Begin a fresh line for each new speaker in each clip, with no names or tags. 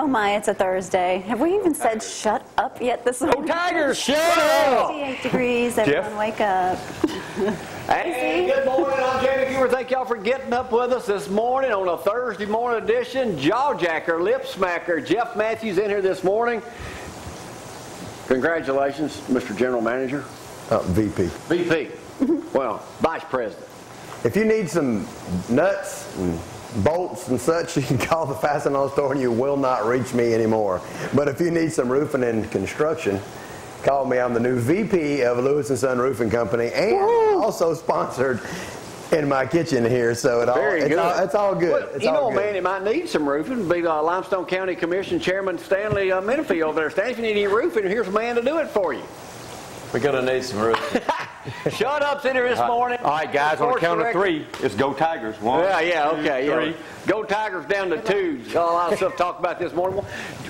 Oh my, it's a Thursday. Have we even said shut up yet this morning?
Go Tigers! Shut up!
58 degrees. Everyone wake up.
Hey, good morning. I'm Jamie Cooper. Thank y'all for getting up with us this morning on a Thursday morning edition. Jawjacker, lip smacker, Jeff Matthews in here this morning. Congratulations, Mr. General Manager.
VP.
VP. Well, Vice President.
If you need some nuts and bolts and such, you can call the Fastenal store and you will not reach me anymore. But if you need some roofing and construction, call me. I'm the new VP of Lewis & Son Roofing Company and also sponsored in my kitchen here. So it's all good.
Well, you know, man, it might need some roofing. Be Limestone County Commission Chairman Stanley Menefee over there. Stanley, if you need any roofing, here's a man to do it for you.
We're going to need some roofing.
Shut up's in here this morning.
All right, guys, on the count of three, it's go Tigers. One,
okay,
three.
Go Tigers down to 2. Got a lot of stuff to talk about this morning.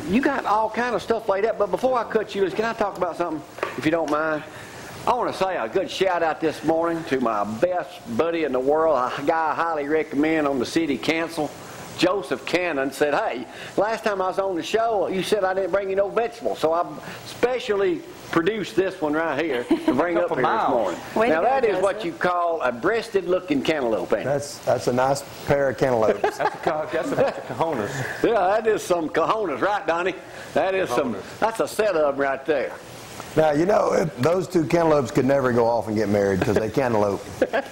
You got all kind of stuff laid up, but before I cut you loose, can I talk about something, if you don't mind? I want to say a good shout out this morning to my best buddy in the world, a guy I highly recommend on the city council. Joseph Cannon said, hey, last time I was on the show, you said I didn't bring you no vegetables, so I specially produced this one right here to bring up here this morning. Now that is what you call a breasted-looking cantaloupe, ain't it?
That's a nice pair of cantaloupes.
That's a bunch of cojones.
Yeah, that is some cojones, right, Donnie? That is that's a set of them right there.
Now, you know, those two cantaloupes could never go off and get married because they cantaloupe.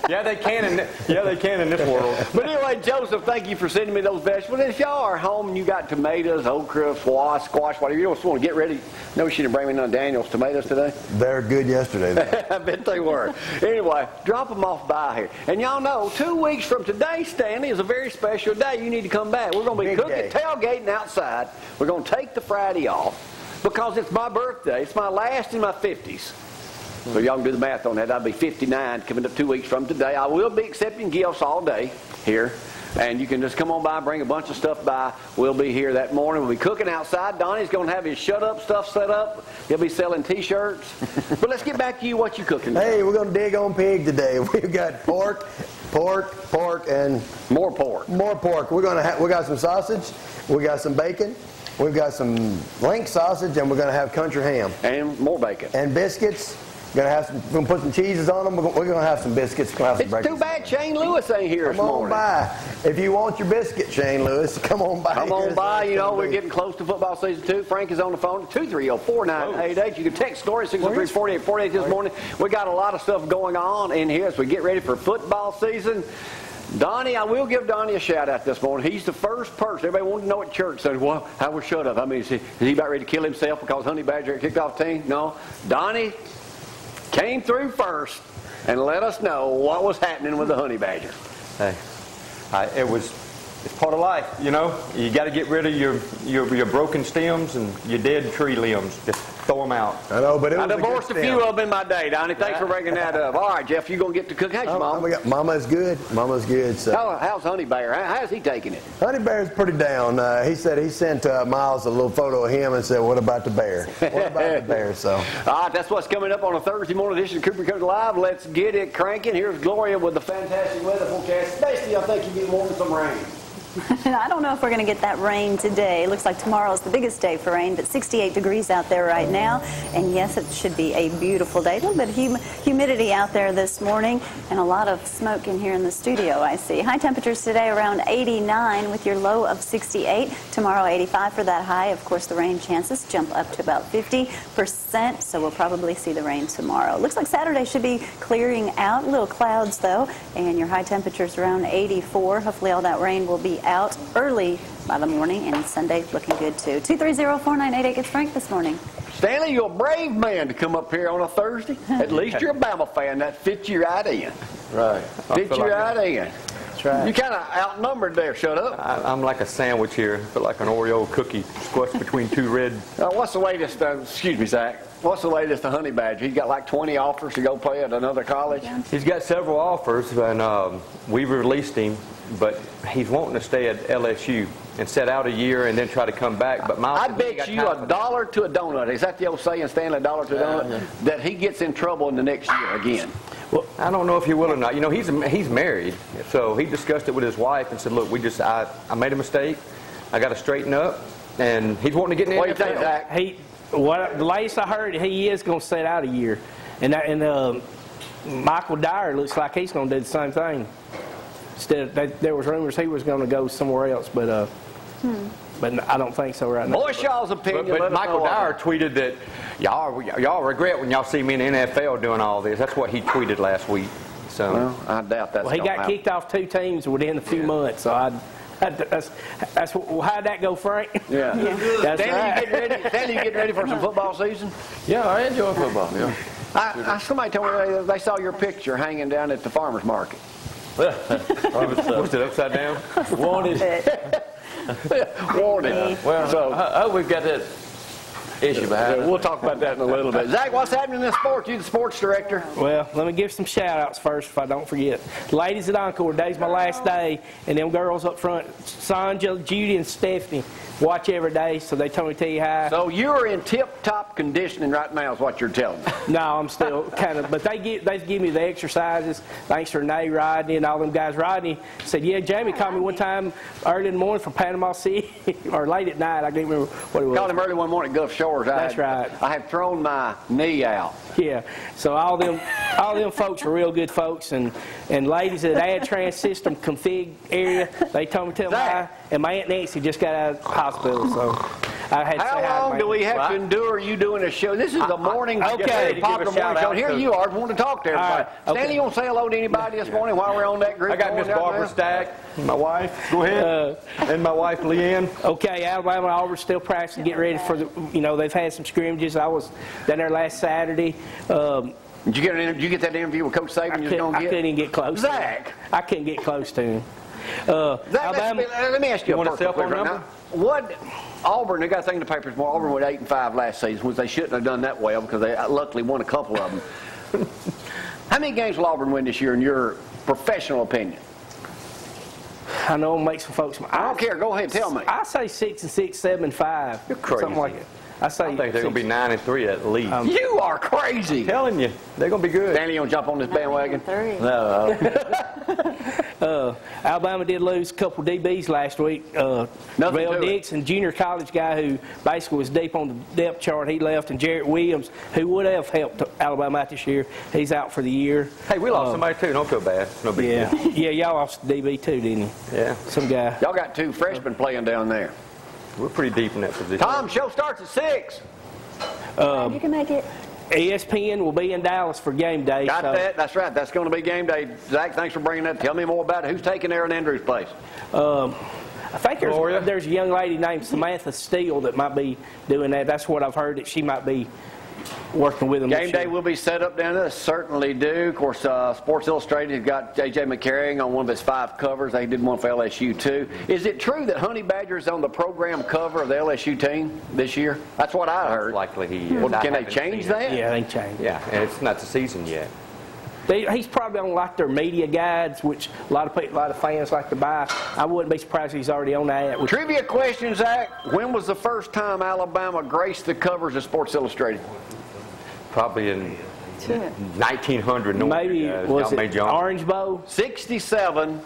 Yeah, they can in this world.
But anyway, Joseph, thank you for sending me those vegetables. If y'all are home and you got tomatoes, okra, squash, whatever, you just want to get ready. No, she didn't bring me none of Daniel's tomatoes today.
They're good yesterday, though.
I bet they were. Anyway, drop them off by here. And y'all know, 2 weeks from today, Stanley, is a very special day. You need to come back. We're going to be cooking, tailgating outside. We're going to take the Friday off. Because it's my birthday. It's my last in my 50s. So y'all can do the math on that. I'll be 59 coming up 2 weeks from today. I will be accepting gifts all day here. And you can just come on by and bring a bunch of stuff by. We'll be here that morning. We'll be cooking outside. Donnie's going to have his shut up stuff set up. He'll be selling T-shirts. But let's get back to you. What you cooking today?
Hey, we're going to dig on pig today. We've got pork, and
more pork.
More pork. We got some sausage. We got some bacon. We've got some link sausage, and we're going to have country ham.
And more bacon.
And biscuits. We're going to put some cheeses on them. We're going to have some biscuits.
It's too bad Shane Lewis ain't here this morning.
Come on by. If you want your biscuit, Shane Lewis, come on by.
Come on by. You know, we're getting close to football season 2. Frank is on the phone, 230-4988. You can text Story 603-4848 this morning. We got a lot of stuff going on in here as we get ready for football season. Donnie, I will give Donnie a shout out this morning. He's the first person. Everybody wanted to know at church. Said, well, how was shut up? I mean, is he about ready to kill himself because Honey Badger kicked off the team? No. Donnie came through first and let us know what was happening with the Honey Badger.
Hey, it's part of life, you know. You got to get rid of your broken stems and your dead tree limbs. Just throw them out.
I know, but I
divorced a few of them in my day, Donnie. Thanks for bringing that up. All right, Jeff, you gonna get to cook? How's your mom?
Mama's good. Mama's good. So.
How's Honey Bear? How's he taking it?
Honey Bear's pretty down. He said he sent Miles a little photo of him and said, "What about the bear? What about the bear?" So.
All right, that's what's coming up on a Thursday morning edition of Cooper Comes Live. Let's get it cranking. Here's Gloria with the fantastic weather forecast. Stacy, I think you're getting some rain.
I don't know if we're going to get that rain today. It looks like tomorrow's the biggest day for rain, but 68 degrees out there right now. And yes, it should be a beautiful day. A little bit of humidity out there this morning and a lot of smoke in here in the studio, I see. High temperatures today around 89 with your low of 68. Tomorrow 85 for that high. Of course, the rain chances jump up to about 50%, so we'll probably see the rain tomorrow. Looks like Saturday should be clearing out. Little clouds, though, and your high temperatures around 84. Hopefully all that rain will be out early by the morning, and Sunday looking good too. 230-4988 gets Frank this morning.
Stanley, you're a brave man to come up here on a Thursday. At least you're a Bama fan. That fits you right in.
Right.
Fits you right in.
That's right.
You kind of outnumbered there. Shut up.
I'm like a sandwich here. I feel like an Oreo cookie squished between two red.
What's the latest? Excuse me, Zach. What's the latest to Honey Badger? He's got like 20 offers to go play at another college.
He's got several offers, and we've released him. But he's wanting to stay at LSU and set out a year and then try to come back. But Miles,
I bet you $1 to a donut. Is that the old saying, Stanley, $1 to a donut? That he gets in trouble in the next year again.
Well, I don't know if he will or not. You know, he's married, so he discussed it with his wife and said, "Look, I made a mistake. I got to straighten up, and he's wanting to get in the
What do you
NFL.
think, Zach?
The latest I heard, he is going to sit out a year, and Michael Dyer looks like he's going to do the same thing. There was rumors he was going to go somewhere else, but I don't think so right now.
What's y'all's opinion?
But Michael Dyer tweeted that y'all regret when y'all see me in the NFL doing all this. That's what he tweeted last week. So
Well, I doubt that's.
Well, he got kicked off 2 teams within a few months, so how'd that go, Frank?
Yeah.
That's right.
Stanley, you getting ready for some football season?
Yeah, I enjoy football. Yeah.
Somebody told me they saw your picture hanging down at the farmer's market.
was it upside down?
Wanted.
Wanted.
Well,
So-
I hope we've got that issue behind us.
We'll talk about that in a little bit. Zach, what's happening in sports? You the sports director.
Well, let me give some shout-outs first if I don't forget. Ladies at Encore, today's my last day, and them girls up front, Sanja, Judy, and Stephanie, watch every day, so they told me to tell you hi.
So you're in tip-top conditioning right now is what you're telling me.
No, I'm still kind of, but they give me the exercises. Thanks to Renee, Rodney, and all them guys. Rodney said, yeah, Jamie called me one time early in the morning from Panama City, or late at night. I can't remember what it was.
Called him early one morning at Gulf Shores.
That's right.
I had thrown my knee out.
Yeah, so all them folks are real good folks, and ladies at AdTrans System Config area, they told me to tell them hi, and my Aunt Nancy just got out of the hospital, so I had to say hi.
How long do we have to endure you doing a show? This is the morning,
okay,
popular morning show. Here you are, want to talk to everybody.
Okay.
Stanley, you want to say hello to anybody this morning while we're on that group?
I got Miss Barbara Stack, my wife. Go ahead. And my wife, Leanne.
Okay, Alabama and Auburn still practicing, get ready for they've had some scrimmages. I was down there last Saturday.
Did you get that interview with Coach Saban?
I couldn't even get close.
Zach.
I couldn't get close to him.
Alabama, let me ask you a
want a
personal
cell phone
question.
number?
What Auburn? They got a thing in the papers. More Auburn went 8-5 last season, which they shouldn't have done that well because they luckily won a couple of them. How many games will Auburn win this year, in your professional opinion?
I know it'll make some folks.
I don't care. Go ahead, tell me.
I say 6-6, 7-5.
You're crazy.
Something like it. I
think they're going to be 9-3 at least.
You are crazy.
I'm telling you, they're going to be good.
Danny, you want to jump on this bandwagon?
3.
Alabama did lose a couple DBs last week. Vel Dixon, junior college guy who basically was deep on the depth chart, he left, and Jarrett Williams, who would have helped Alabama out this year, he's out for the year.
Hey, we lost somebody too. Don't feel bad. No big deal.
Yeah, y'all lost DB too, didn't you?
Yeah.
Some guy.
Y'all got 2 freshmen playing down there.
We're pretty deep in that position.
Tom, show starts at 6.
You can make it.
ESPN will be in Dallas for game day.
Got that? That's right. That's going to be game day. Zach, thanks for bringing that. Tell me more about it. Who's taking Aaron Andrews' place?
I think there's a young lady named Samantha Steele that might be doing that. That's what I've heard, that she might be working with them.
Game day will be set up down there. Certainly do. Of course, Sports Illustrated has got A.J. McCarring on one of his 5 covers. They did one for LSU, too. Is it true that Honey Badger is on the program cover of the LSU team this year? That's what I heard.
Likely he is.
Well, can they change that?
Yeah, they changed.
Yeah, and it's not the season yet.
He's probably on like their media guides, which a lot of fans like to buy. I wouldn't be surprised if he's already on that.
Trivia question, Zach. When was the first time Alabama graced the covers of Sports Illustrated?
Probably in 1900.
Maybe was it Orange Bowl?
67.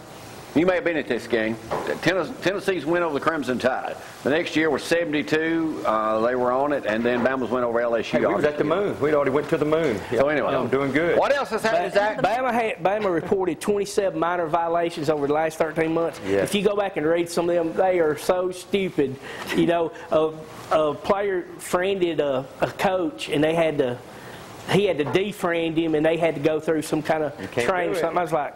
You may have been at this game. Tennessee's win over the Crimson Tide. The next year was 72. They were on it, and then Bama's went over LSU.
Hey, we was at the moon. We'd already went to the moon.
So anyway,
I'm doing good.
What else has happened, Zach?
Bama reported 27 minor violations over the last 13 months.
Yes.
If you go back and read some of them, they are so stupid. You know, a player friended a coach, and he had to defriend him, and they had to go through some kind of training or something. I was like,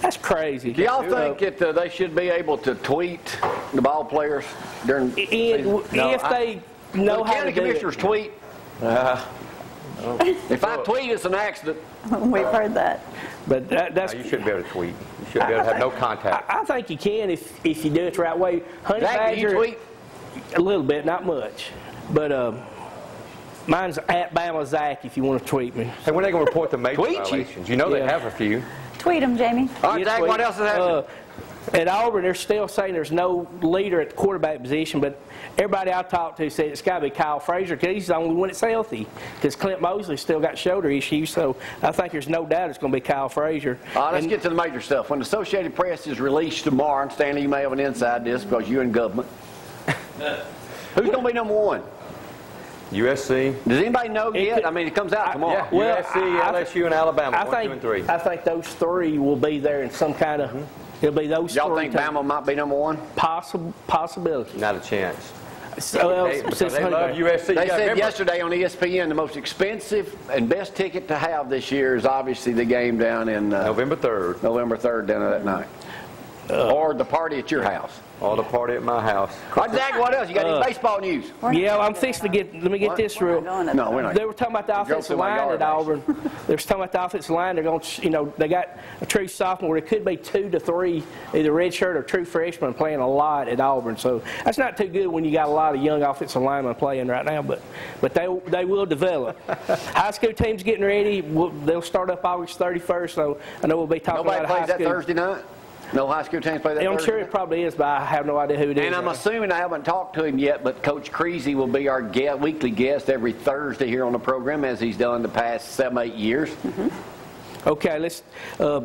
that's crazy.
Do y'all think that they should be able to tweet the ball players during
if they know how to do
commissioners
it.
tweet? If I tweet, it's an accident.
We've heard that.
But that's
You shouldn't be able to tweet. You shouldn't be able to have no contact.
I think you can if you do it the right way. Honey
Zach, do you
Badger,
tweet?
a little bit, not much. But mine's at Bama Zack if you want to tweet me.
Hey, when are they going to report the major
Tweet you?
violations? You know they
Yeah.
have a few.
Tweet them, Jamie.
All right, Zach, what else has happened?
At Auburn, they're still saying there's no leader at the quarterback position, but everybody I talked to said it's got to be Kyle Frazier because he's the only one that's healthy. Because Clint Mosley's still got shoulder issues, so I think there's no doubt it's going to be Kyle Frazier.
All right, let's get to the major stuff. When the Associated Press is released tomorrow, and Stanley, you may have an inside this because you're in government. Who's going to be number 1?
USC.
Does anybody know yet? I mean, it comes out tomorrow.
Yeah, well, USC, LSU, and Alabama, 1, 2, and 3.
I think those 3 will be there in some kind of. It'll be those 3.
Y'all think Bama might be number 1?
Possibility.
Not a chance.
So
they love USC.
They said yesterday on ESPN the most expensive and best ticket to have this year is obviously the game down in
November 3rd.
November 3rd down that night. Or the party at your house.
Or the party at my house.
All right, Zach, what else? You got any baseball news?
Yeah, I'm fixing to get. Let me get this real.
No, we're not.
They were talking about the offensive line at Auburn. They were talking about the offensive line. They're going to, they got a true sophomore. It could be 2 to 3, either redshirt or true freshmen playing a lot at Auburn. So that's not too good when you got a lot of young offensive linemen playing right now. But they will develop. High school teams getting ready. They'll start up August 31st. So I know we'll be talking about high school.
Nobody plays that Thursday night. No high school teams play that
I'm
Thursday
sure it probably is, but I have no idea who it is.
And I'm assuming, I haven't talked to him yet, but Coach Creasy will be our weekly guest every Thursday here on the program, as he's done the past 7-8 years.
Okay, let's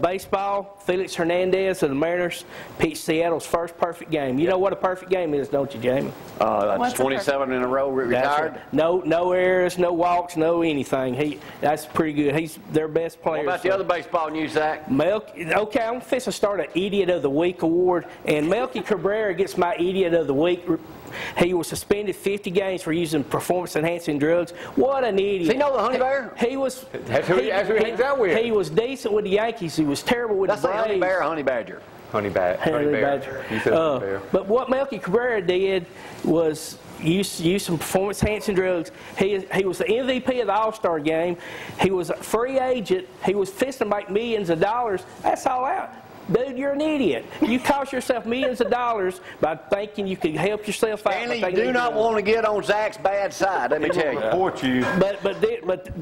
baseball. Felix Hernandez of the Mariners pitched Seattle's first perfect game. You know what a perfect game is, don't you, Jamie?
That's 27 in a row retired.
Right. No errors, no walks, no anything. That's pretty good. He's their best player.
What about the other baseball news, Zach?
Okay, I'm fixing to start an Idiot of the Week award, and Melky Cabrera gets my Idiot of the Week. He was suspended 50 games for using performance-enhancing drugs. What an idiot!
Does he know the Honey Bear?
He was.
That's who he hangs out with.
He was decent with the Yankees. He was terrible with the Braves.
That's Honey Bear or Honey Badger?
Honey Badger. You said Honey Bear.
But what Melky Cabrera did was use some performance-enhancing drugs. He was the MVP of the All-Star game. He was a free agent. He was fixing to make millions of dollars. That's all out. Dude, you're an idiot. You cost yourself millions of dollars by thinking you could help yourself out.
Stanley, you do not want to get on Zach's bad side, let me tell you.
Report you.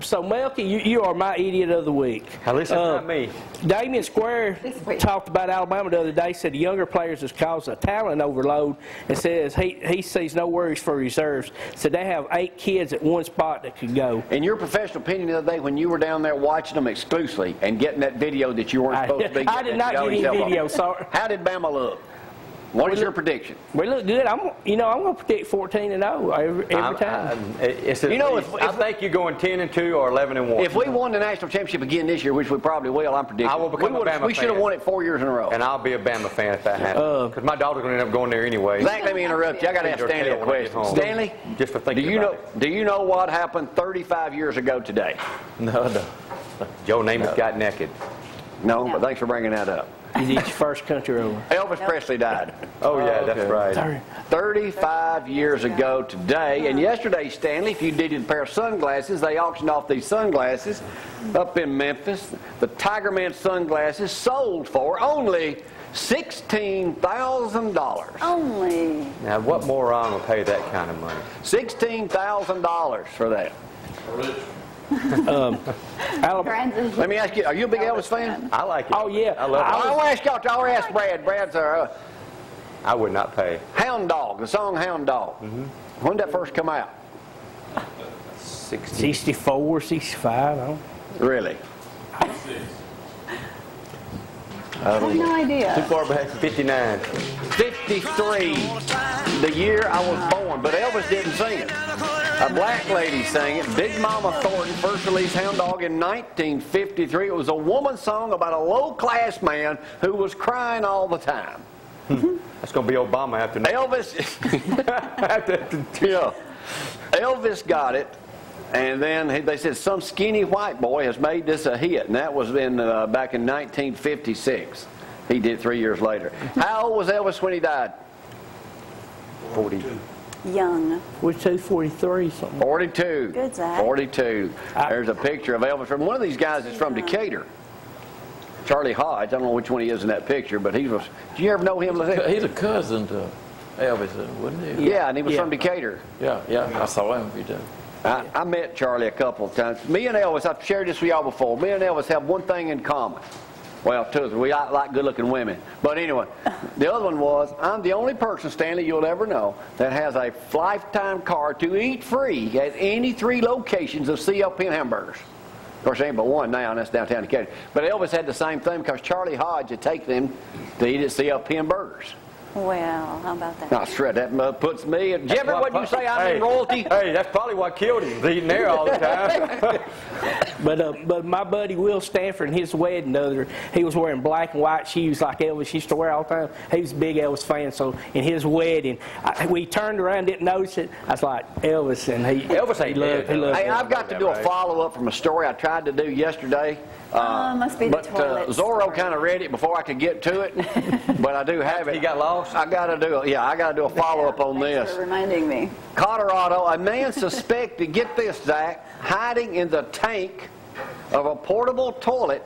So Melky, you are my Idiot of the Week.
Now listen, not me.
Damian Square talked about Alabama the other day, said the younger players has caused a talent overload, and says he sees no worries for reserves. Said they have 8 kids at one spot that could go.
In your professional opinion the other day, when you were down there watching them exclusively and getting that video that you weren't supposed to be getting,
I did not get any video, sorry.
How did Bama look? What is your prediction?
We look good. I'm going to predict 14-0 every time.
I think you're going 10-2 or 11-1.
If we won the national championship again this year, which we probably will, I'm predicting.
I will become a Bama fan.
We should have won it 4 years in a row.
And I'll be a Bama fan if that happens. Because my daughter's going to end up going there anyway.
Zach, let me interrupt you. I got to ask Stanley a question. Stanley,
just for thinking
do you know what happened 35 years ago today?
No. Joe Namath got naked.
No, but thanks for bringing that up.
You did your first country over.
Elvis Presley died.
Oh, yeah, that's right.
35 years ago today. And yesterday, Stanley, if you needed a pair of sunglasses, they auctioned off these sunglasses up in Memphis. The Tiger Man sunglasses sold for only $16,000.
Only.
Now, what moron will pay that kind of money?
$16,000 for that. Let me ask you, are you a big Elvis fan?
I like it.
Oh, yeah.
I love it.
I want to ask y'all, I already asked Brad. Brad's
I would not pay.
Hound Dog, the song Hound Dog. When did that first come out?
64, 65, I don't know.
Really?
I have no idea.
Too far back. 59.
53, the year I was born, but Elvis didn't sing it. A black lady sang it. Big Mama Thornton first released Hound Dog in 1953. It was a woman's song about a low-class man who was crying all the time.
That's going to be Obama after that.
Elvis got it, and then they said some skinny white boy has made this a hit, and that was back in 1956. He did 3 years later. How old was Elvis when he died?
42.
Young.
42, 43, something.
42.
Good, Zach.
42. There's a picture of Elvis. From one of these guys is from Decatur. Charlie Hodge. I don't know which one he is in that picture, but he was. Did you ever know him?
He's a cousin to Elvis, wasn't he?
Yeah, and he was from Decatur.
Yeah, I saw him a few times.
I met Charlie a couple of times. Me and Elvis, I've shared this with y'all before. Me and Elvis have one thing in common. Well, two. We like good-looking women. But anyway, the other one was, I'm the only person, Stanley, you'll ever know, that has a lifetime card to eat free at any 3 locations of CL Penn hamburgers. Of course, there ain't but one now, and that's downtown Decatur. But Elvis had the same thing because Charlie Hodge had taken them to eat at CL Penn burgers.
Well, how about that?
No, shred that mud puts me. Jeffrey, what did you say? I'm in royalty.
Hey, that's probably what killed him. He's eating there all the time.
But my buddy Will Stanford, in his wedding, he was wearing black and white shoes like Elvis used to wear all the time. He was a big Elvis fan, so in his wedding, we turned around, didn't notice it. I was like, Elvis, and
Elvis ain't dead.
Hey, I've got to do a follow-up from a story I tried to do yesterday.
Must be the
but
toilet
Zorro
story.
kind of read it before I could get to it, but I do have it.
He got lost?
I got to do a follow-up on
Thanks
this.
for reminding me.
Colorado, a man suspected, get this, Zach, hiding in the tank of a portable toilet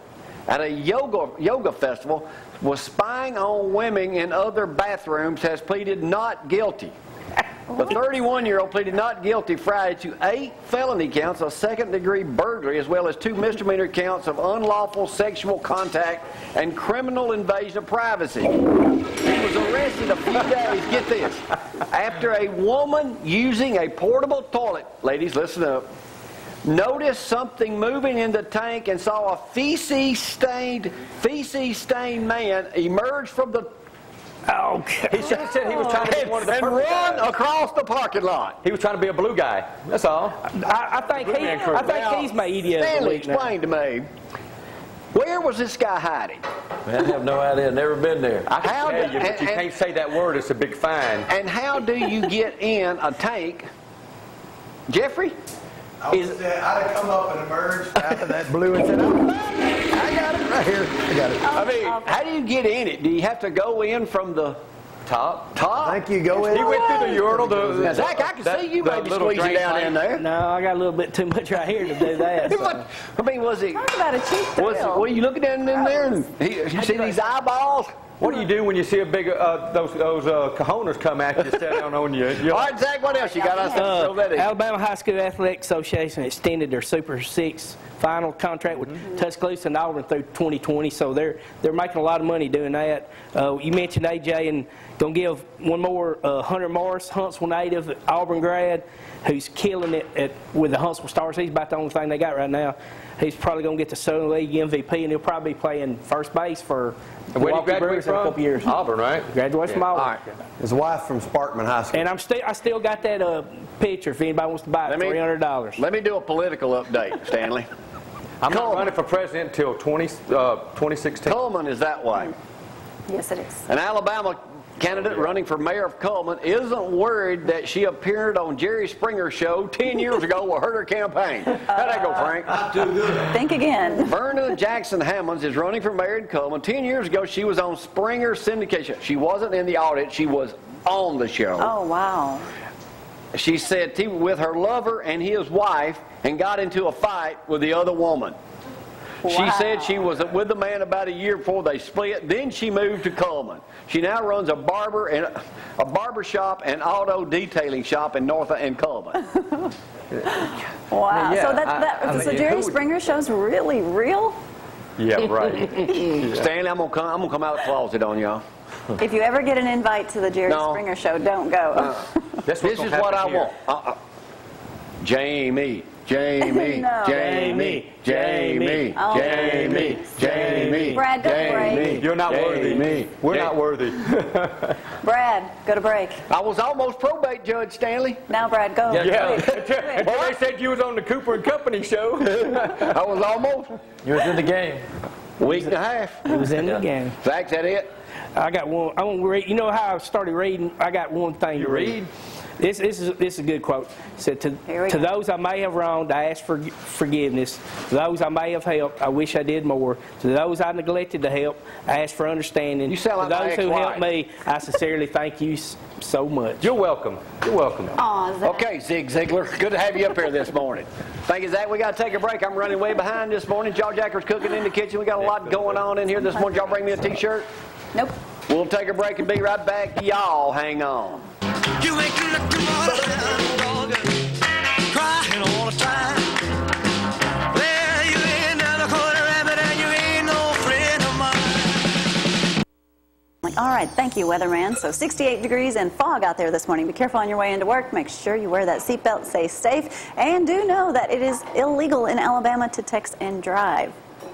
at a yoga festival, was spying on women in other bathrooms, has pleaded not guilty. The 31-year-old pleaded not guilty Friday to 8 felony counts of second-degree burglary, as well as 2 misdemeanor counts of unlawful sexual contact and criminal invasion of privacy. He was arrested a few days, get this, after a woman using a portable toilet, ladies, listen up, noticed something moving in the tank and saw a feces-stained man emerge from the
Okay.
He should have said he was trying to be one of the
and
perfect
run
guys.
across the parking lot.
He was trying to be a blue guy. That's all.
I think he's my idiot of the
Stanley,
week now.
explain to me, where was this guy hiding?
Man, I have no idea. Never been there.
I can tell you, but you can't say that word. It's a big fine.
And how do you get in a tank? Jeffrey?
I'd have come up and emerged after that blue and said, I got it right here. I got it.
I mean, how do you get in it? Do you have to go in from the
Top.
top?
I think you go in.
He went through the urinal.
Now, Zach, I can see you maybe squeezing down in there.
No, I got a little bit too much right here to do that. So.
I mean, was he?
Talk about a cheap thrill.
Were you looking down in there and you see these eyeballs?
What do you do when you see a big those cojones come at you, sit down on you?
All right, Zach, what else you got? I throw that in.
Alabama High School Athletic Association extended their Super 6 final contract with Tuscaloosa and Auburn through 2020, so they're making a lot of money doing that. You mentioned AJ, and going to give one more, Hunter Morris, Huntsville native, Auburn grad, who's killing it with the Huntsville Stars. He's about the only thing they got right now. He's probably going to get the Southern League MVP, and he'll probably be playing first base for the
Where did he
Milwaukee
graduate
Brewers in a
from?
couple years.
Auburn, right?
Graduated from Auburn.
All right.
His wife from Sparkman High School.
And I still got that picture if anybody wants to buy it, $300.
Let me do a political update, Stanley.
I'm not running for president until 2016.
Coleman is that way.
Yes, it is.
An Alabama candidate running for mayor of Coleman isn't worried that she appeared on Jerry Springer's show 10 years ago will hurt her campaign. How'd that go, Frank?
Not too good.
Think again.
Verna Jackson Hammonds is running for mayor in Coleman. 10 years ago, she was on Springer's syndication. She wasn't in the audit. She was on the show.
Oh, wow.
She said she was with her lover and his wife and got into a fight with the other woman.
Wow.
She said she was with the man about a year before they split. Then she moved to Coleman. She now runs a barber shop and auto detailing shop in North and Coleman.
Wow.
Yeah,
So Jerry Springer show's really real?
Yeah, right.
Stanley, I'm gonna come out of the closet on y'all.
If you ever get an invite to the Jerry Springer show, don't go.
This
This is what I want. Jamie.
No.
Jamie.
Oh,
Jamie.
Brad, go to break.
You're not worthy. We're not worthy.
Brad, go to break.
I was almost probate judge, Stanley.
Now, Brad, go.
Yeah.
Quick.
Until they said you was on the Cooper and Company show.
I was almost.
You was in the game.
Week and a half.
It was in the game.
Zach, that it?
I got one. I want to read. You know how I started reading? I got one thing to read. This is a good quote. It said, to those I may have wronged, I ask for forgiveness. To those I may have helped, I wish I did more. To those I neglected to help, I ask for understanding.
You sound like
to those
my
who
ex-wife.
helped me, I sincerely thank you so much.
You're welcome. You're welcome.
Aw, Zach.
Okay, Zig Ziglar, good to have you up here this morning. Thank you, Zach. We got to take a break. I'm running way behind this morning. Jaw Jacker's cooking in the kitchen. We got a lot going on in here this morning. Y'all bring me a T-shirt?
Nope.
We'll take a break and be right back. Y'all hang on.
You ain't looking for a dog, crying all the time. Well, you ain't another quarter rabbit and you ain't no friend of mine.
All right, thank you, weatherman. So 68 degrees and fog out there this morning. Be careful on your way into work. Make sure you wear that seatbelt, stay safe, and do know that it is illegal in Alabama to text and drive.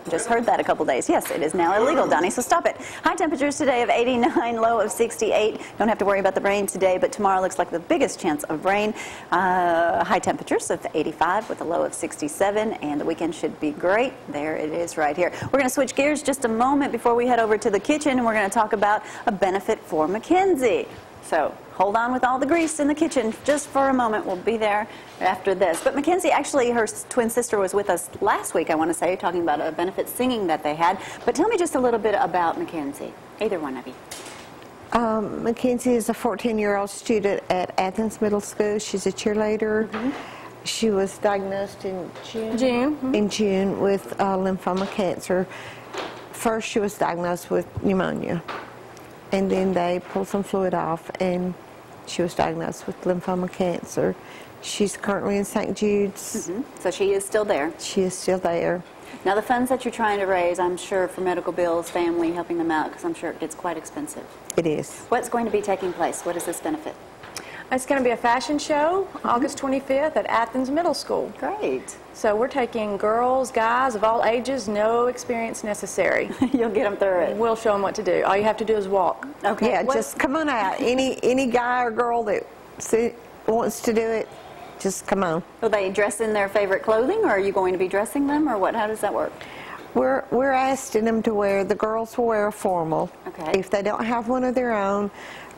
Just heard that a couple days. Yes, it is now illegal, Donnie, so stop it. High temperatures today of 89, low of 68. Don't have to worry about the rain today, but tomorrow looks like the biggest chance of rain. High temperatures of 85 with a low of 67, and the weekend should be great. There it is right here. We're going to switch gears just a moment before we head over to the kitchen, and we're going to talk about a benefit for MaKenzie. So hold on with all the grease in the kitchen just for a moment. We'll be there after this. But MaKenzie, actually, her twin sister was with us last week, I want to say, talking about a benefit singing that they had. But tell me just a little bit about MaKenzie, either one of you.
MaKenzie is a 14-year-old student at Athens Middle School. She's a cheerleader. She was diagnosed in June with lymphoma cancer. First, she was diagnosed with pneumonia. And then they pulled some fluid off, and she was diagnosed with lymphoma cancer. She's currently in St. Jude's.
So she is still there.
She is still there.
Now, the funds that you're trying to raise, I'm sure, for medical bills, family, helping them out, because I'm sure it gets quite expensive.
It is.
What's going to be taking place? What is this benefit?
It's going to be a fashion show, August 25th at Athens Middle School.
Great.
So we're taking girls, guys of all ages, no experience necessary.
You'll get them through it.
We'll show them what to do. All you have to do is walk.
Okay.
Yeah, just come on out. Any guy or girl that wants to do it, just come on.
Will they dress in their favorite clothing, or are you going to be dressing them, or what? How does that work?
We're asking them to wear, the girls will wear a formal.
Okay.
If they don't have one of their own,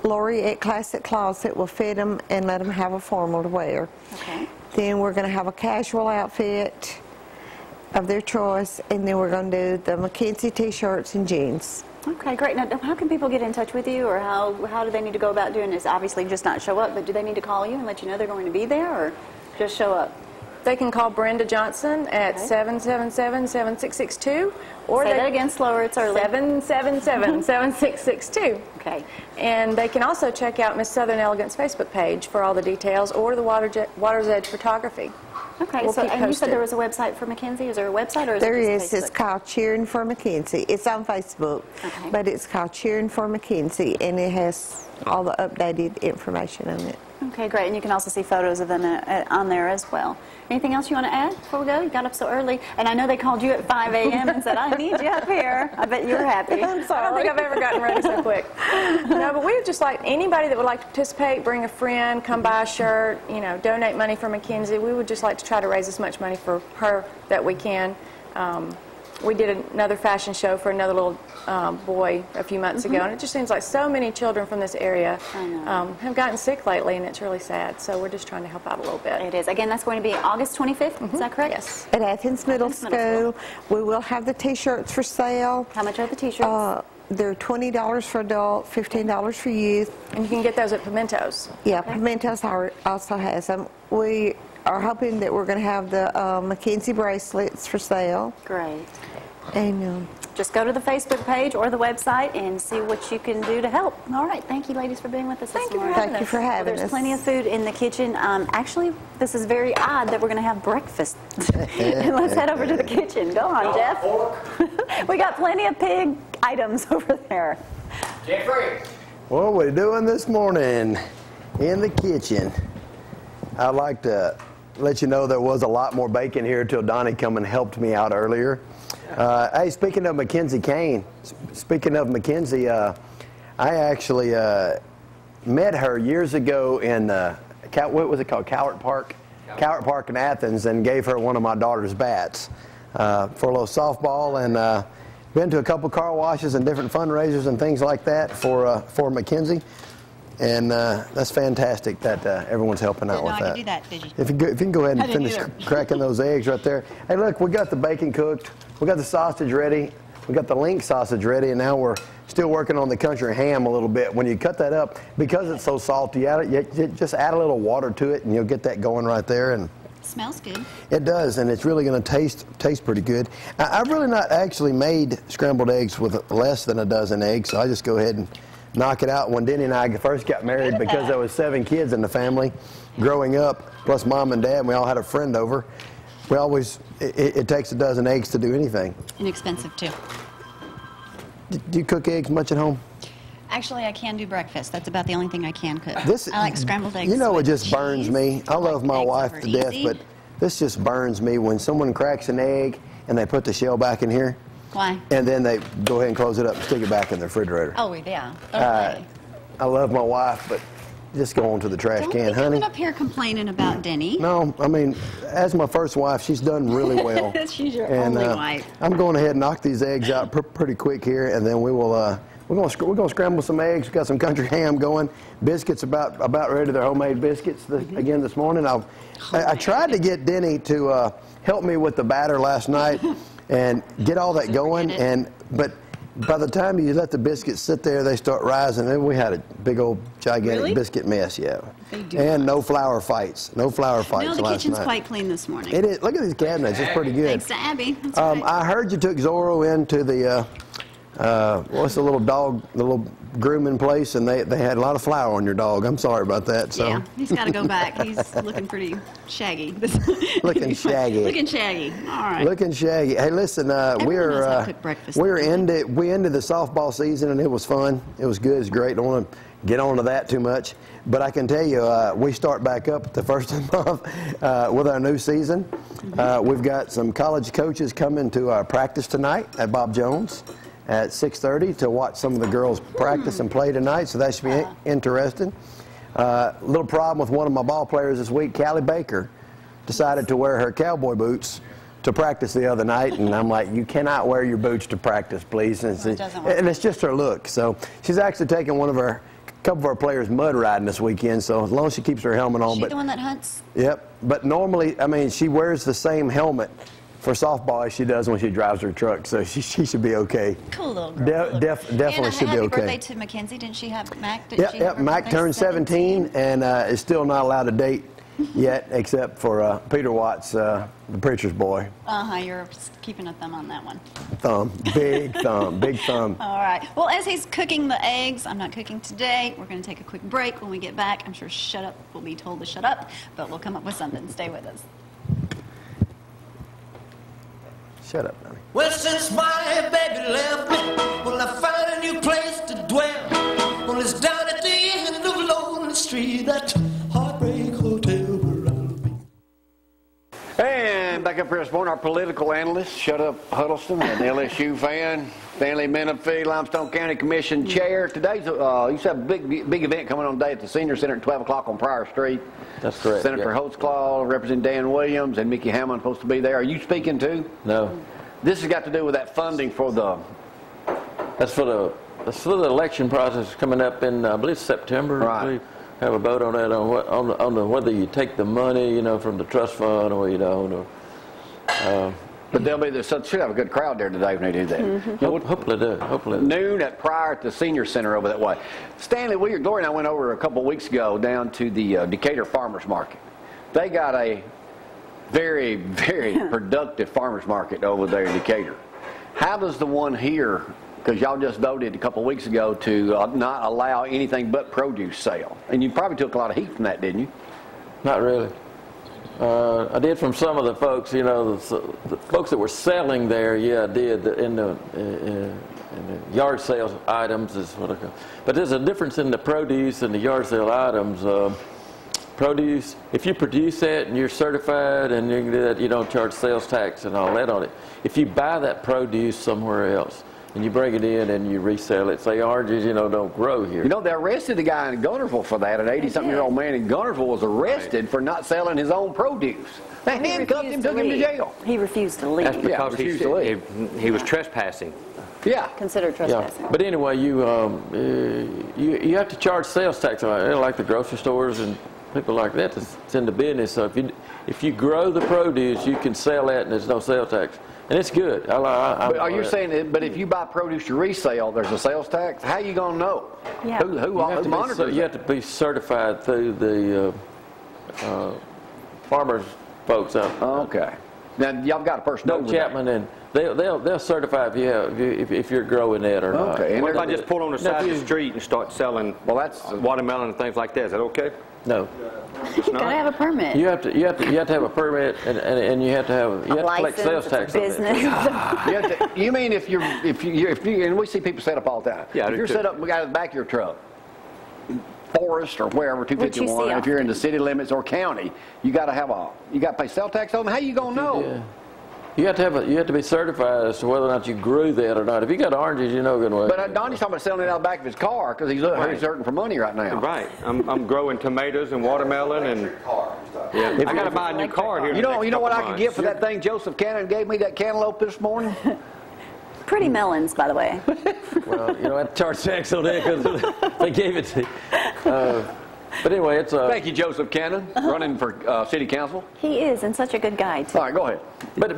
Lori at Classic Closet will fit them and let them have a formal to wear.
Okay.
Then we're going to have a casual outfit of their choice, and then we're going to do the MaKenzie t-shirts and jeans.
Okay, great. Now, how can people get in touch with you, or how do they need to go about doing this? Obviously, just not show up, but do they need to call you and let you know they're going to be there, or just show up?
They can call Brenda Johnson at 777-7662. Or
Say that again slower, it's early.
777-7662.
Okay.
And they can also check out Miss Southern Elegance Facebook page for all the details, or the Water's Edge Photography.
Okay,
We'll
so
keep
and you said
posted.
there was a website for MaKenzie. Is there a website, or is
There
it
is.
just
It's
Facebook?
called Cheering for MaKenzie. It's on Facebook,
Okay.
but it's called Cheering for MaKenzie, and it has all the updated information on it.
Okay, great. And you can also see photos of them on there as well. Anything else you want to add before we go? You got up so early. And I know they called you at 5 a.m. and said, I need you up here. I bet you're happy.
I'm sorry. I don't think I've ever gotten ready so quick. No, but we would just like anybody that would like to participate, bring a friend, come buy a shirt, donate money for MaKenzie. We would just like to try to raise as much money for her that we can. We did another fashion show for another little boy a few months ago, and it just seems like so many children from this area have gotten sick lately, and it's really sad. So we're just trying to help out a little bit.
It is. Again, that's going to be August 25th. Is that correct?
Yes.
At Athens Middle School, we will have the t-shirts for sale.
How much are the t-shirts?
They're $20 for adult, $15 for youth.
And you can get those at Pimentos.
Yeah, Pimentos also has them. We are hoping that we're going to have the MaKenzie bracelets for sale.
Great.
And
Just go to the Facebook page or the website and see what you can do to help. All right. Thank you, ladies, for being with us this morning.
Thank you for having us.
There's plenty of food in the kitchen. Actually, this is very odd that we're going to have breakfast. And let's head over to the kitchen. Go on, Jeff. We got plenty of pig items over there.
Jeffrey.
What are we doing this morning in the kitchen? I'd like to let you know there was a lot more bacon here till Donnie come and helped me out earlier. Hey, speaking of MaKenzie Kane, I actually met her years ago in, what was it called, Cowart Park? Cowart Park in Athens, and gave her one of my daughter's bats for a little softball, and been to a couple car washes and different fundraisers and things like that for MaKenzie. And that's fantastic that everyone's helping out with that.
I didn't know I could do that, did you?
If you can go ahead and
I didn't
finish
either.
cracking those eggs right there. Hey, look, we got the bacon cooked. We got the sausage ready. We got the link sausage ready, and now we're still working on the country ham a little bit. When you cut that up, because it's so salty, you just add a little water to it, and you'll get that going right there. And
Smells good.
it does, and it's really going to taste pretty good. I've really not actually made scrambled eggs with less than a dozen eggs, so I just go ahead and knock it out. When Denny and I first got married, because there was 7 kids in the family growing up, plus mom and dad, and we all had a friend over, we always, it takes a dozen eggs to do anything.
Inexpensive, too.
Do you cook eggs much at home?
Actually, I can do breakfast. That's about the only thing I can cook. I like scrambled eggs.
You know, it
with
just burns
cheese.
me. I love my
eggs
wife
over
to death,
easy.
but this just burns me when someone cracks an egg and they put the shell back in here.
Why?
And then they go ahead and close it up and stick it back in the refrigerator.
Oh, yeah. Okay.
I love my wife, but just go on to the trash can, honey.
Don't be coming up here complaining about Denny.
No, I mean, as my first wife, she's done really well.
She's your only wife.
I'm going ahead and knock these eggs out pretty quick here, and then we will. We're gonna scramble some eggs. We've got some country ham going. Biscuits about ready. They're homemade biscuits again this morning. I tried to get Denny to help me with the batter last night and get all that going, but by the time you let the biscuits sit there, they start rising. And we had a big old gigantic biscuit mess, yeah. And no flour fights. No flour fights last night.
No, the kitchen's quite clean this morning.
It is. Look at these cabinets. It's pretty good.
Thanks to Abby. That's right.
I heard you took Zorro into the what's the little dog, the little grooming place, and they had a lot of flour on your dog. I'm sorry about that. So.
Yeah, he's got to go back. He's looking pretty shaggy.
Looking shaggy.
Looking shaggy. All right.
Looking shaggy. Hey, listen, we ended the softball season, and it was fun. It was good. It's great. Don't want to get on to that too much, but I can tell you, we start back up at the first of the month with our new season. We've got some college coaches coming to our practice tonight at Bob Jones at 6:30 to watch some of the girls practice and play tonight, so that should be interesting. Little problem with one of my ball players this week. Callie Baker decided to wear her cowboy boots to practice the other night, and I'm like, you cannot wear your boots to practice, please. And it's just her look. So she's actually taking a couple of our players mud riding this weekend, so as long as she keeps her helmet on.
Is she the one that hunts?
Yep, but normally, I mean, she wears the same helmet for softball as she does when she drives her truck, so she should be okay.
Cool little girl.
Definitely should be okay.
Happy birthday to MaKenzie. Didn't she have Mac?
Yep, Mac turned 17 and is still not allowed to date yet, except for Peter Watts, the preacher's boy.
You're keeping a thumb on that one.
Thumb, big thumb, big thumb.
All right. Well, as he's cooking the eggs, I'm not cooking today. We're going to take a quick break. When we get back, I'm sure Shut Up will be told to shut up, but we'll come up with something. Stay with us.
Shut up, honey.
Well, since my baby left me, well, I found a new place to dwell. Well, it's down at the end of Lonely Street, that Heartbreak Hotel where I'll be.
And back up here this morning, our political analyst, Shut Up Huddleston, an LSU fan, Stanley Menefee, Limestone County Commission Chair. Today's, you have a big event coming on today at the Senior Center at 12 o'clock on Pryor Street.
That's correct.
Senator Holtzclaw, Representative Dan Williams, and Mickey Hammond supposed to be there. Are you speaking too?
No.
This has got to do with that funding for the...
That's for the election process coming up in, I believe, September.
Right.
I believe. Have a vote on that, on whether you take the money, from the trust fund or you don't.
But should have a good crowd there today when they do that.
Hopefully do. Hopefully.
Noon at Pryor at the Senior Center over that way. Stanley, Gloria and I went over a couple of weeks ago down to the Decatur Farmers Market. They got a very, very productive farmers market over there in Decatur. How does the one here, because y'all just voted a couple of weeks ago to not allow anything but produce sale, and you probably took a lot of heat from that, didn't you?
Not really. I did from some of the folks, the folks that were selling there, yeah, I did in the yard sales items is what I call. But there's a difference in the produce and the yard sale items. Produce, if you produce that and you're certified and you can do that, you don't charge sales tax and all that on it. If you buy that produce somewhere else and you bring it in and you resell it, say oranges, don't grow here.
They arrested the guy in Gunnersville for that. An 80-something-year-old man in Gunnersville was arrested for not selling his own produce. They handcuffed him, took him to jail.
He refused to leave.
That's because he was trespassing.
Yeah.
Considered trespassing.
Yeah. But anyway, you have to charge sales tax on it, like the grocery stores and people like that that's in the business. So if you grow the produce, you can sell that and there's no sales tax. And it's good.
But are you saying that, but if you buy produce to resale, there's a sales tax? How are you going to know?
Yeah.
Who monitors it?
You have to be certified through the farmers folks out there.
Okay. Now, y'all got a person over there.
Chapman, and they'll certify if you're growing that or not.
Okay. And what if I just pull on the side of the street and start selling watermelon and things like that? Is that okay?
No.
You gotta have a permit.
You have to have a permit and you have to collect sales tax on
business.
You mean if you and we see people set up all the time. Yeah, if you're set up out of the back of your truck, forest or wherever, 251, if you're in the city limits or county, you got to pay sales tax on them. How you gonna know?
You have to be certified as to whether or not you grew that or not. If you got oranges, you know good way.
But Donnie's talking about selling it out the back of his car because he's hurting for money right now.
Right. I'm growing tomatoes and watermelon and. Yeah. I got to buy a new car here.
You know what I could get for that thing Joseph Cannon gave me, that cantaloupe this morning?
Pretty melons, by the way.
Well, you know, I charge tax on that because they gave it to you. But anyway, it's
Thank you, Joseph Cannon, running for city council.
He is, and such a good guy, too.
All right, go ahead.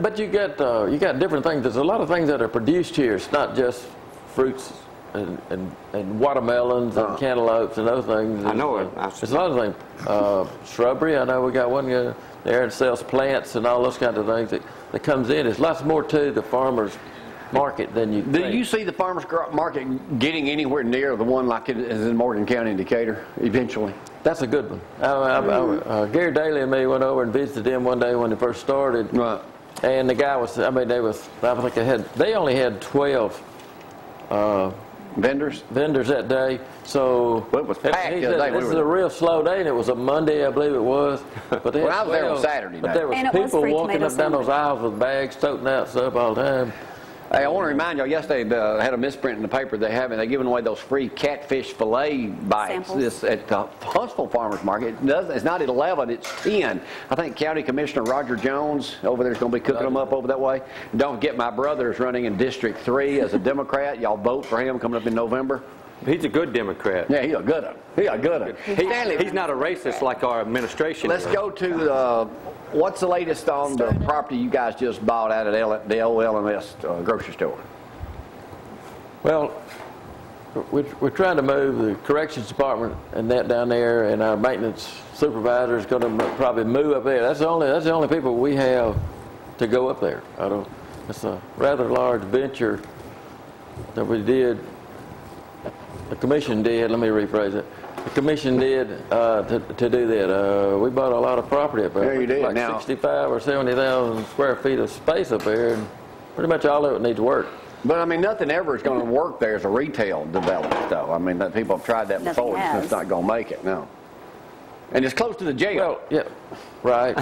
But you got different things. There's a lot of things that are produced here. It's not just fruits and watermelons and cantaloupes and those things.
I know it.
There's a lot of things. Shrubbery, I know we got one there that sells plants and all those kinds of things that comes in. There's lots more to the farmer's market than you think.
Do you see the farmer's market getting anywhere near the one like it is in Morgan County and Decatur eventually?
That's a good one. Gary Daly and me went over and visited him one day when they first started.
Right.
And the guy was, I think they only had 12
vendors
that day. So
well, it was packed the other day.
This is a real slow day, and it was a Monday, I believe it was. But
well, I was there on Saturday.
But there was people walking up down those aisles with bags, toting out stuff all the time.
Hey, I want to remind y'all, yesterday they had a misprint in the paper. They're giving away those free catfish fillet bites at the Huntsville Farmers Market. It's not at 11, it's 10. I think County Commissioner Roger Jones over there is going to be cooking them up over that way. And don't forget, my brother is running in District 3 as a Democrat. Y'all vote for him coming up in November.
He's a good Democrat.
Yeah, he's a good one.
He's not a racist like our administration.
Let's go to what's the latest on the property you guys just bought out at the old LMS grocery store?
Well, we're trying to move the corrections department and that down there, and our maintenance supervisor is going to probably move up there. That's the only people we have to go up there. It's a rather large venture that we did. The commission did. Let me rephrase it. The commission did to do that. We bought a lot of property up there.
Yeah, you did.
Like 65 or 70,000 square feet of space up there, and pretty much all of it needs work.
But I mean, nothing ever is going to work there as a retail development, though. I mean, people have tried that before. It's not going to make it. No. And it's close to the jail.
Well, yeah, right.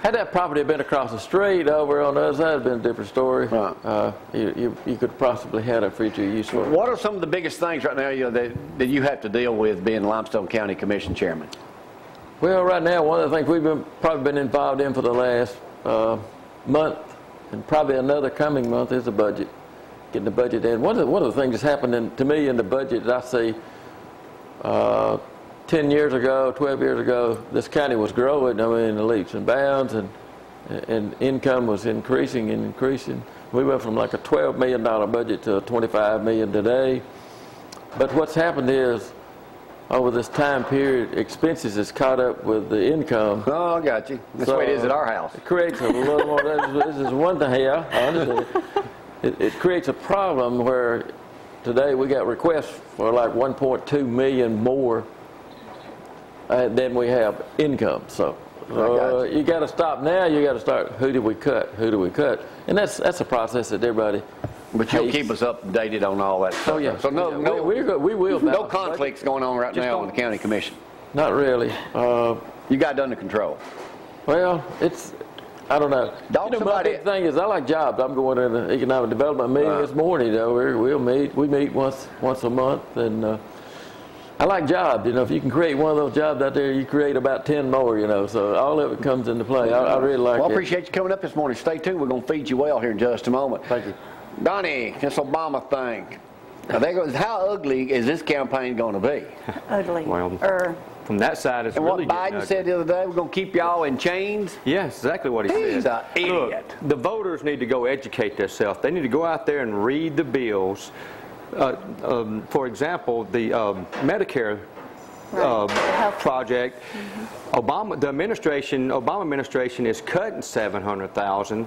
Had that property been across the street over on the other side, it'd been a different story. Right. You could possibly have a future use for it.
What are some of the biggest things right now that you have to deal with being Limestone County Commission Chairman?
Well, right now, one of the things we've probably been involved in for the last month, and probably another coming month, is the budget. Getting the budget in. One of the things that's happened to me in the budget that I see 10 years ago, 12 years ago, this county was growing, I mean, in leaps and bounds, and income was increasing and increasing. We went from like a $12 million budget to a $25 million today. But what's happened is, over this time period, expenses has caught up with the income.
Oh, I got you. That's the way it is at our house.
It creates a little more, this is one thing, yeah, I understand. It creates a problem where today we got requests for like 1.2 million more than we have income. So you got to stop now. You got to start. Who do we cut? Who do we cut? And that's a process that everybody.
But you'll keep us updated on all that stuff.
Oh yeah.
So
we will.
No conflicts going on right now on the county commission.
Not really.
You got it under control.
Well, I don't know. My big thing is I like jobs. I'm going to the economic development meeting this morning. We meet once a month, and I like jobs. If you can create one of those jobs out there, you create about 10 more. So all of it comes into play. I really like it.
Well, I appreciate you coming up this morning. Stay tuned. We're going to feed you well here in just a moment.
Thank you,
Donnie. This Obama thing. How ugly is this campaign going to be?
Ugly.
Well, from that side, it's really
what Biden said the other day, we're going to keep y'all in chains?
Yes, exactly what he said.
He's an idiot.
Look, the voters need to go educate themselves. They need to go out there and read the bills. For example, the Medicare project, Obama administration is cutting $700,000.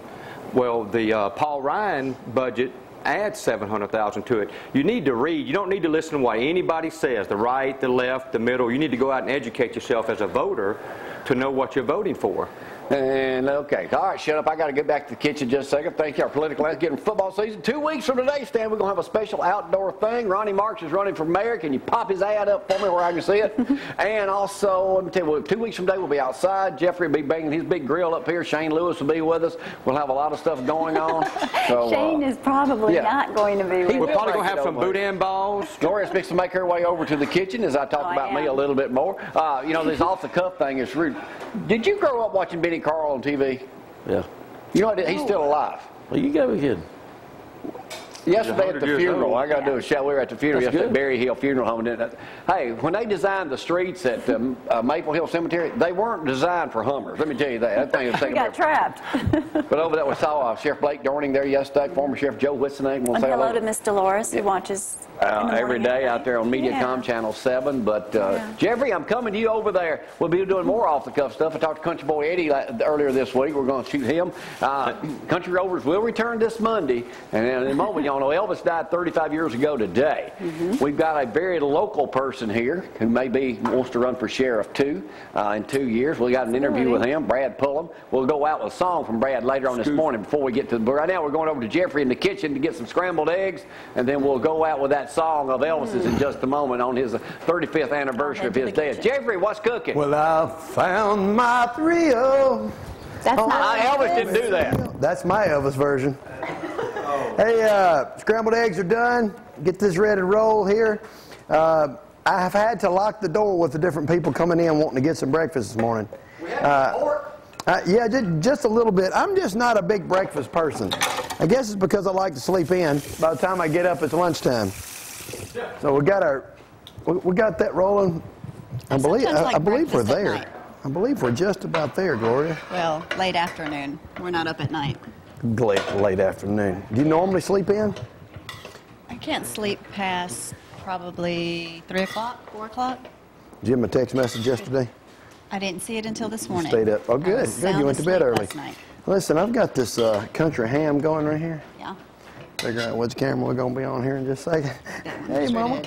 Well, the Paul Ryan budget adds $700,000 to it. You need to read. You don't need to listen to what anybody says, the right, the left, the middle. You need to go out and educate yourself as a voter to know what you're voting for.
And okay, all right, shut up. I got to get back to the kitchen just a second. Thank you. Our political ads getting football season. 2 weeks from today, Stan, we're going to have a special outdoor thing. Ronnie Marks is running for mayor. Can you pop his ad up for me where I can see it? And also, let me tell you, 2 weeks from today, we'll be outside. Jeffrey will be banging his big grill up here. Shane Lewis will be with us. We'll have a lot of stuff going on. So,
Shane is probably not going to be with us.
We're probably going to have some boudin balls.
Gloria's fixing to make her way over to the kitchen as I talk about me a little bit more. You know, this off-the-cuff thing is rude. Did you grow up watching Benny Carl on TV?
Yeah.
You know, he's still alive.
Well, you gotta be kidding.
Yesterday at the funeral, I got to do a shout. We were at the funeral yesterday at Berry Hill Funeral Home. Hey, when they designed the streets at Maple Hill Cemetery, they weren't designed for Hummers. Let me tell you that. That thing was taking.
We got trapped.
But over there, we saw Sheriff Blake Dorning there yesterday. Former Sheriff Joe Whitson.
And hello to Miss Dolores, who watches
every day out there on MediaCom Channel 7. But Jeffrey, I'm coming to you over there. We'll be doing more off-the-cuff stuff. I talked to Country Boy Eddie earlier this week. We're going to shoot him. Country Rovers will return this Monday. And in a moment, y'all know Elvis died 35 years ago today. We've got a very local person here who maybe wants to run for sheriff too in 2 years. We got an interview with him, Brad Pullum. We'll go out with a song from Brad later on this morning before we get to. But right now we're going over to Jeffrey in the kitchen to get some scrambled eggs, and then we'll go out with that song of Elvis's in just a moment on his 35th anniversary of his death. Jeffrey, what's cooking?
Well, I found my thrill.
That's not
Elvis didn't do that.
That's my Elvis version. Hey, scrambled eggs are done. Get this ready to roll here. I have had to lock the door with the different people coming in wanting to get some breakfast this morning.
We have support.
Yeah, just a little bit. I'm just not a big breakfast person. I guess it's because I like to sleep in. By the time I get up, it's lunchtime. So we got that rolling. I believe we're there. I believe we're just about there, Gloria.
Well, late afternoon. We're not up at night.
Late afternoon. Do you normally sleep in?
I can't sleep past probably 3 o'clock, 4 o'clock.
Did you give him a text message yesterday?
I didn't see it until this morning.
Stayed up. Oh, good. Good. You went to bed early. Listen, I've got this country ham going right here.
Yeah.
Figure out which camera we're going to be on here in just a second. Hey, Mama.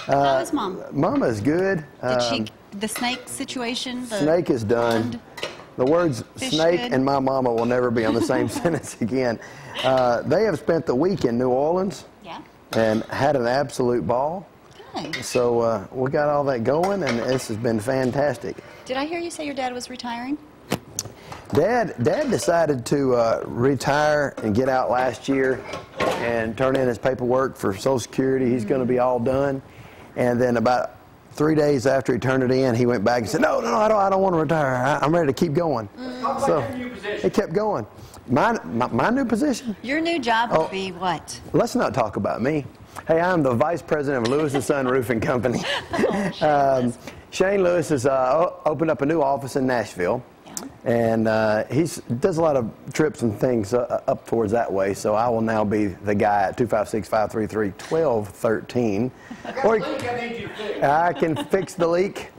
How is Mom?
Mama's good.
The snake situation?
Snake is done. The words snake and my mama will never be on the same sentence again. They have spent the week in New Orleans and had an absolute ball. Good. So we got all that going, and this has been fantastic.
Did I hear you say your dad was retiring?
Dad decided to retire and get out last year and turn in his paperwork for Social Security. He's going to be all done. And then about 3 days after he turned it in, he went back and said, no, I don't want to retire. I'm ready to keep going. So he kept going. My new position?
Your new job will be what?
Let's not talk about me. Hey, I'm the vice president of Lewis & Son Roofing Company. Shane Lewis has opened up a new office in Nashville. And he does a lot of trips and things up towards that way, so I will now be the guy at 256-533-1213. Or I can fix the leak.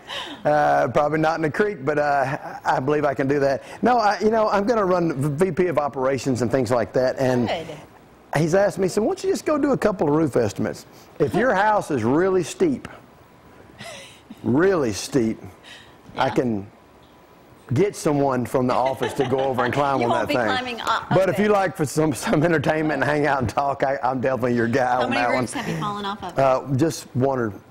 Probably not in the creek, but I believe I can do that. No, I'm going to run VP of operations and things like that. And he's asked me, so why don't you just go do a couple of roof estimates? If your house is really steep, I can get someone from the office to go over and climb on that thing. But if you like for some entertainment and hang out and talk, I'm definitely your guy on that one.
How many roofs have you fallen off of?
Just one.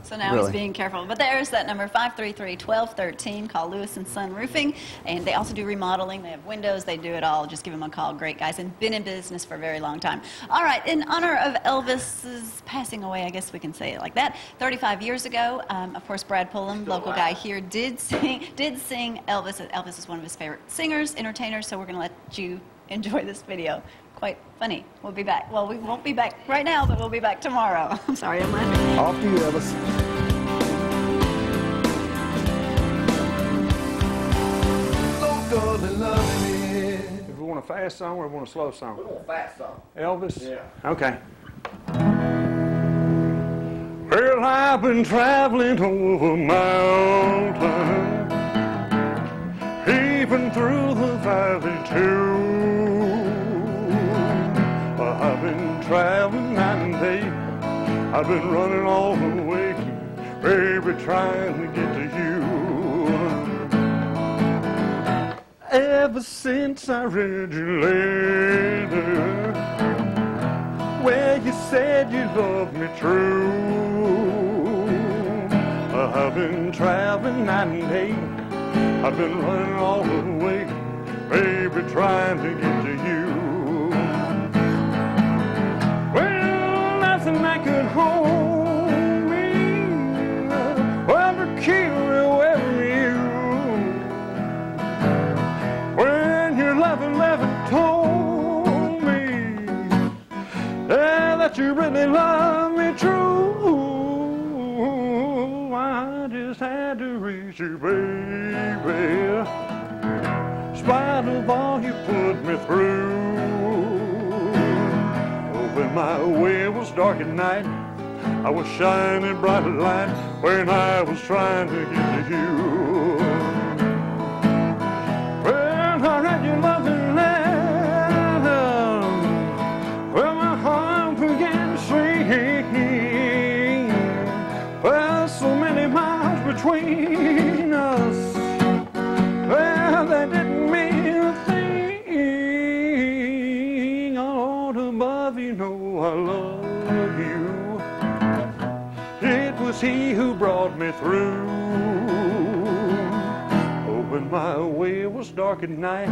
So now he's being careful. But there's that number, 533-1213. Call Lewis & Son Roofing. And they also do remodeling. They have windows. They do it all. Just give them a call. Great guys. And been in business for a very long time. All right. In honor of Elvis's passing away, I guess we can say it like that, 35 years ago, of course, Brad Pullum, local guy here, did sing Elvis. Elvis is one of his favorite singers, entertainers. So we're going to let you enjoy this video. Quite funny. We'll be back. Well, we won't be back right now, but we'll be back tomorrow. I'm sorry, I'm laughing.
Off to you, Elvis.
If we want a fast song or we want a slow song?
We want a fast song.
Elvis?
Yeah.
Okay. Well, I've been traveling over mountains, even through the valley too. I've been traveling night and day. I've been running all the way, baby, trying to get to you. Ever since I read your letter, where you said you loved me true, I've been traveling night and day, I've been running all the way, baby, trying to get to you. Well, nothing that could hold me, ever kill me away from you. When your loving letter told me that you really love me true, I just had to reach you, baby, in spite of all you put me through. Oh, when my way was dark at night, I was shining bright light when I was trying to get to you. When I read your loving letter, well, my heart began to sing. Well, so many miles between us, well, they didn't mean a thing. Oh, Lord above, you know I love you. It was he who brought me through. Oh, when my way was dark at night,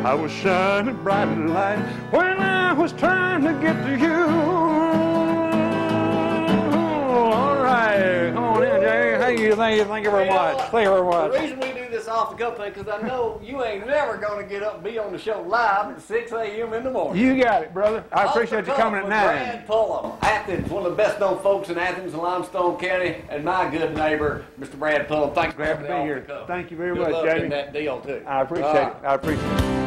I was shining bright light when I was trying to get to you. All right, come on in, Jay. Thank you very much. Thank you very much.
The reason we do this off the cuff thing, because I know you ain't never going to get up and be on the show live at 6 a.m. in the morning.
You got it, brother. I appreciate you coming at 9.
Brad Pullum, Athens, one of the best known folks in Athens and Limestone County, and my good neighbor, Mr. Brad Pullum. Thanks for
Glad to be here. Thank you very much,
Jamie.
Jamie.
Good luck in that deal, too.
I appreciate it. I appreciate it.